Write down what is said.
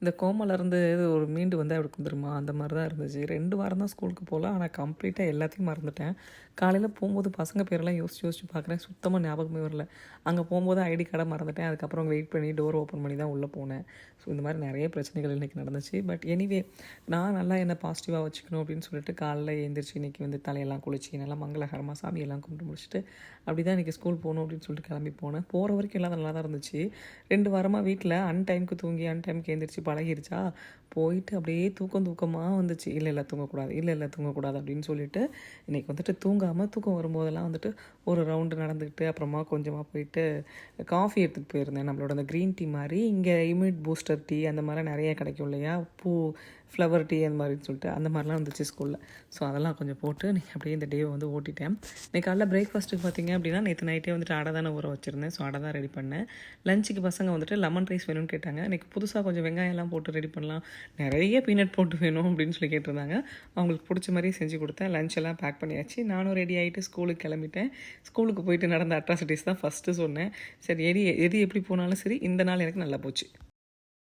இந்த கோமாலேருந்து ஒரு மீண்டு வந்தா எப்படி இருக்கும் தெரியுமா? அந்த மாரி தான் இருந்துச்சு. 2 வாரம் தான் ஸ்கூலுக்கு போல. ஆனா கம்ப்ளீட்டா எல்லாத்தையும் மறந்துட்டேன். காலையில போம்போது பசங்க பேரெல்லாம் யோசிச்சு யோசிச்சு பார்க்குறேன். சுத்தமா ஞாபகமே வரல. அங்க போம்போது ஐடி கார்ட மறந்துட்டேன். அதுக்கப்புறம் வெயிட் பண்ணி டோர் ஓப்பன் பண்ணி தான் உள்ள போனேன். ஸோ இந்த மாரி நெறைய பிரச்சனைகள் இன்னைக்கு நடந்துச்சு. பட் எனிவே நான் நல்லா என்ன பாசிட்டிவா வச்சுக்கணும் அப்படின்னு சொல்லிட்டு காலைல எழுந்திரிச்சு இன்னைக்கு வந்து தலையெல்லாம் குளிச்சு நல்லா மங்களகரமா சாமியெல்லாம் கும்பிட்டு முடிச்சுட்டு அப்படி தான் இன்றைக்கி ஸ்கூல் போகணும் அப்படின்னு சொல்லிட்டு கிளம்பி போனேன். போகிற வரைக்கும் எல்லாம் நல்லா தான் இருந்துச்சு. 2 வாரமாக வீட்டில் அன்டைமுக்கு தூங்கி அன்டைமுக்கு எழுந்திரிச்சு பழகிருச்சா, போயிட்டு அப்படியே தூக்கமாக வந்துச்சு. இல்லை தூங்கக்கூடாது, இல்லை தூங்கக்கூடாது அப்படின்னு சொல்லிட்டு இன்றைக்கி வந்துட்டு தூங்காமல் தூக்கம் வரும்போதெல்லாம் வந்துட்டு ஒரு ரவுண்டு நடந்துக்கிட்டு அப்புறமா கொஞ்சமாக போயிட்டு காஃபி எடுத்துகிட்டு போயிருந்தேன். நம்மளோட அந்த க்ரீன் டீ மாதிரி இங்கே இம்யூனிட் பூஸ்டர் டீ அந்த மாதிரிலாம் நிறைய கிடைக்கும் இல்லையா, ஃப்ளவர் டீ அந்த மாதிரின்னு சொல்லிட்டு அந்த மாதிரிலாம் இருந்துச்சு ஸ்கூலில். ஸோ அதெல்லாம் கொஞ்சம் போட்டு இன்றைக்கி அப்படியே இந்த டேவை வந்து ஓட்டிட்டேன். இன்றைக்கி காலைல பிரேக்ஃபாஸ்ட்டுக்கு பார்த்தீங்க அப்படின்னா நேற்று நைட்டே வந்துட்டு அடை தானே ஊற வச்சுருந்தேன். ஸோ அடை தான் ரெடி பண்ணேன். லஞ்சுக்கு பசங்க வந்துட்டு லெமன் ரைஸ் வேணும்னு கேட்டாங்க. இன்றைக்கி புதுசாக கொஞ்சம் வெங்காயம்லாம் போட்டு ரெடி பண்ணலாம், நிறைய பீனட் போட்டு வேணும் அப்படின்னு சொல்லி கேட்டிருந்தாங்க. அவங்களுக்கு பிடிச்ச மாதிரியே செஞ்சு கொடுத்தேன். லஞ்ச் எல்லாம் பேக் பண்ணியாச்சு. நானும் ரெடி ஆகிட்டு ஸ்கூலுக்கு கிளம்பிட்டேன். ஸ்கூலுக்கு போயிட்டு நடந்த அட்ராசிட்டிஸ் தான் ஃபஸ்ட்டு சொன்னேன். சரி எது எப்படி போனாலும் சரி இந்த நாள் எனக்கு நல்லா போச்சு.